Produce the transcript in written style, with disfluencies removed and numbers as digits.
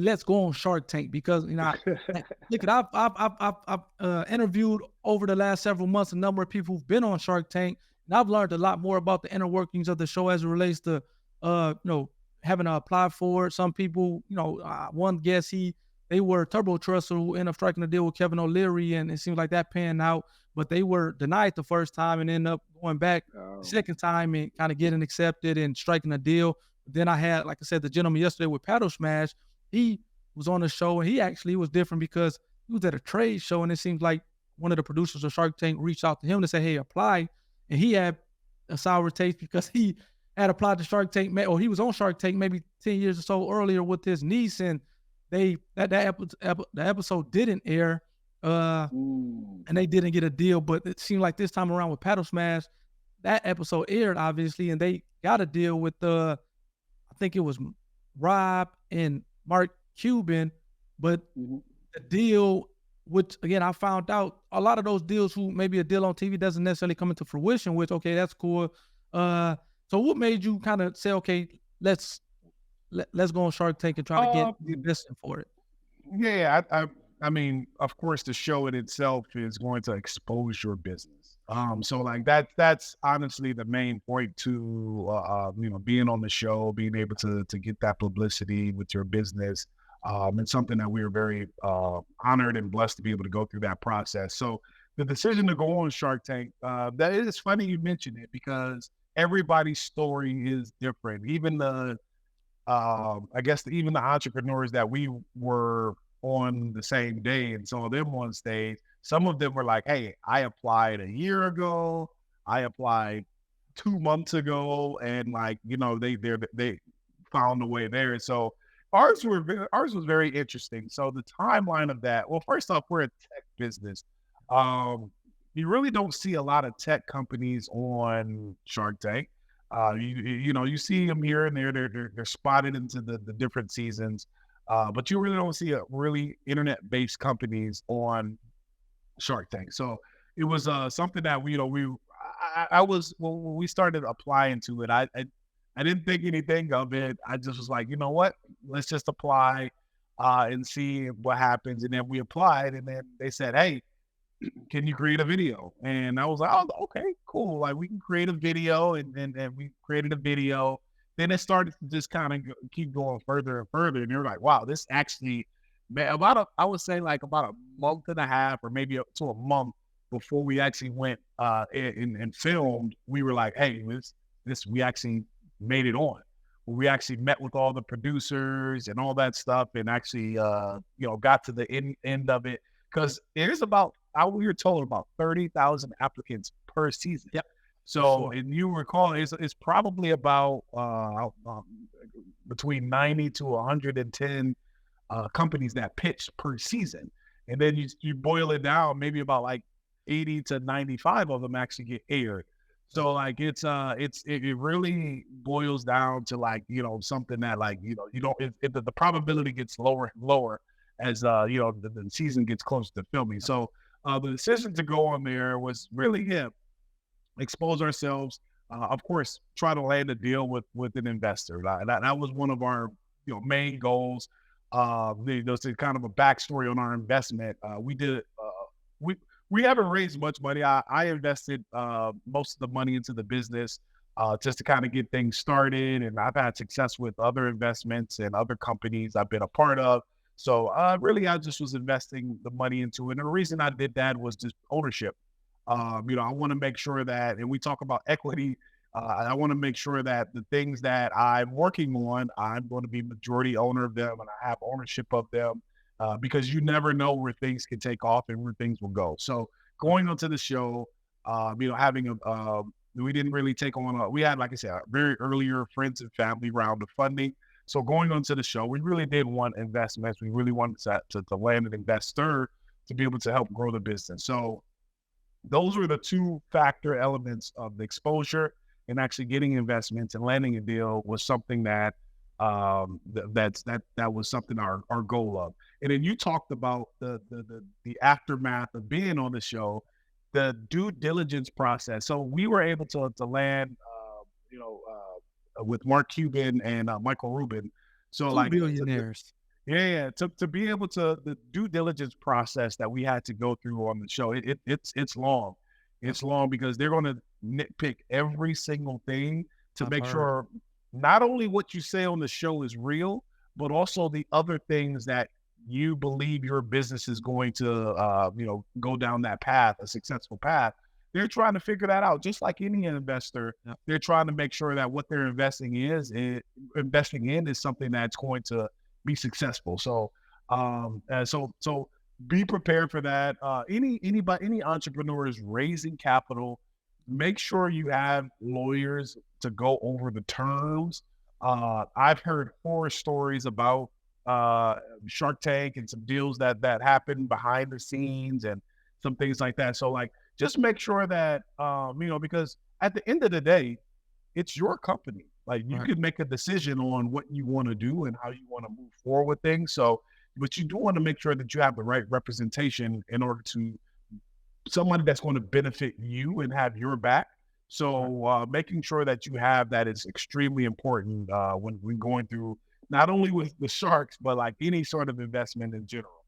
let's go on Shark Tank because look at I've interviewed over the last several months a number of people who've been on Shark Tank, and I've learned a lot more about the inner workings of the show as it relates to having to apply for it. Some people, one guest they were Turbo Trust who ended up striking a deal with Kevin O'Leary, and it seems like that panned out, but they were denied the first time and ended up going back the Oh, second time and kind of getting accepted and striking a deal. Then I had, like I said, the gentleman yesterday with Paddle Smash. He was on the show, and he actually was different because he was at a trade show, and it seems like one of the producers of Shark Tank reached out to him to say, "Hey, apply." And he had a sour taste because he had applied to Shark Tank, or he was on Shark Tank maybe 10 years or so earlier with his niece, and the episode didn't air, ooh, and they didn't get a deal. But it seemed like this time around with Paddle Smash, that episode aired obviously, and they got a deal with I think it was Rob and Mark Cuban, but mhm. the deal, which again I found out a lot of those deals who maybe a deal on TV doesn't necessarily come into fruition, which okay, that's cool. So what made you kind of say, okay, let's go on Shark Tank and try to get Uh, the investment for it? yeah, I mean, of course, the show in itself is going to expose your business. So like that's honestly the main point to being on the show, being able to get that publicity with your business. It's something that we are very honored and blessed to be able to go through that process. So the decision to go on Shark Tank, that is funny you mentioned it because everybody's story is different. Even I guess even the entrepreneurs that we were on the same day and saw them on stage, some of them were like, "Hey, I applied a year ago. I applied 2 months ago, and like they found a way there." So ours was very interesting. So the timeline of that. Well, first off, we're a tech business. Um, you really don't see a lot of tech companies on Shark Tank. You see them here and there. They're spotted into the different seasons, but you really don't see a really internet-based companies on Shark Tank. So it was something that I was when we started applying to it. I didn't think anything of it. I just was like, you know what? Let's just apply and see what happens. And then we applied, and then they said, "Hey, can you create a video?" And I was like, "Oh, okay, cool. Like we can create a video," and we created a video. Then it started to just kind of keep going further and further. And they're like, "Wow, this actually, man, I would say like about a month and a half, or maybe up to a month before we actually went and filmed. We were like, hey, this we actually made it on. We actually met with all the producers and all that stuff, and actually, got to the end of it because there's about we were told about 30,000 applicants per season. Yep, for So, sure. and you recall, it's probably about between 90 to 110 companies that pitch per season, and then you boil it down, maybe about like 80 to 95 of them actually get aired. So like it really boils down to like something that like you don't the probability gets lower and lower as the season gets closer to filming. So the decision to go on there was really expose ourselves. Of course, try to land a deal with an investor. That was one of our main goals. There's kind of a backstory on our investment. We we haven't raised much money. I invested most of the money into the business just to kind of get things started, and I've had success with other investments and other companies I've been a part of. So really, I just was investing the money into it. And the reason I did that was just ownership. I want to make sure that, and we talk about equity. I want to make sure that the things that I'm working on, I'm going to be majority owner of them, and I have ownership of them because you never know where things can take off and where things will go. So going onto the show, having we didn't really take on. We had, like I said, a very earlier friends and family round of funding. So going onto the show, we really did want investments. We really wanted to land an investor to be able to help grow the business. So those were the two factor elements of the exposure, and actually getting investments and landing a deal was something that that was something our goal of. And then you talked about the aftermath of being on the show, the due diligence process. So we were able to land with Mark Cuban and Michael Rubin. So Two like billionaires. Yeah. To be able to the due diligence process that we had to go through on the show, it's long. Yep, It's long because they're going to nitpick every single thing to I've make heard. sure not only what you say on the show is real, but also the other things that you believe your business is going to, go down that path, a successful path. They're trying to figure that out, just like any investor. Yep, They're trying to make sure that what they're investing in is something that's going to be successful. So be prepared for that. Any entrepreneurs raising capital, make sure you have lawyers to go over the terms. I've heard horror stories about Shark Tank and some deals that happen behind the scenes and some things like that. So like just make sure that because at the end of the day, it's your company. Like you right. can make a decision on what you want to do and how you want to move forward with things. So, but you do want to make sure that you have the right representation in order to somebody that's going to benefit you and have your back. Right. So, making sure that you have that is extremely important when going through not only with the sharks, but like any sort of investment in general.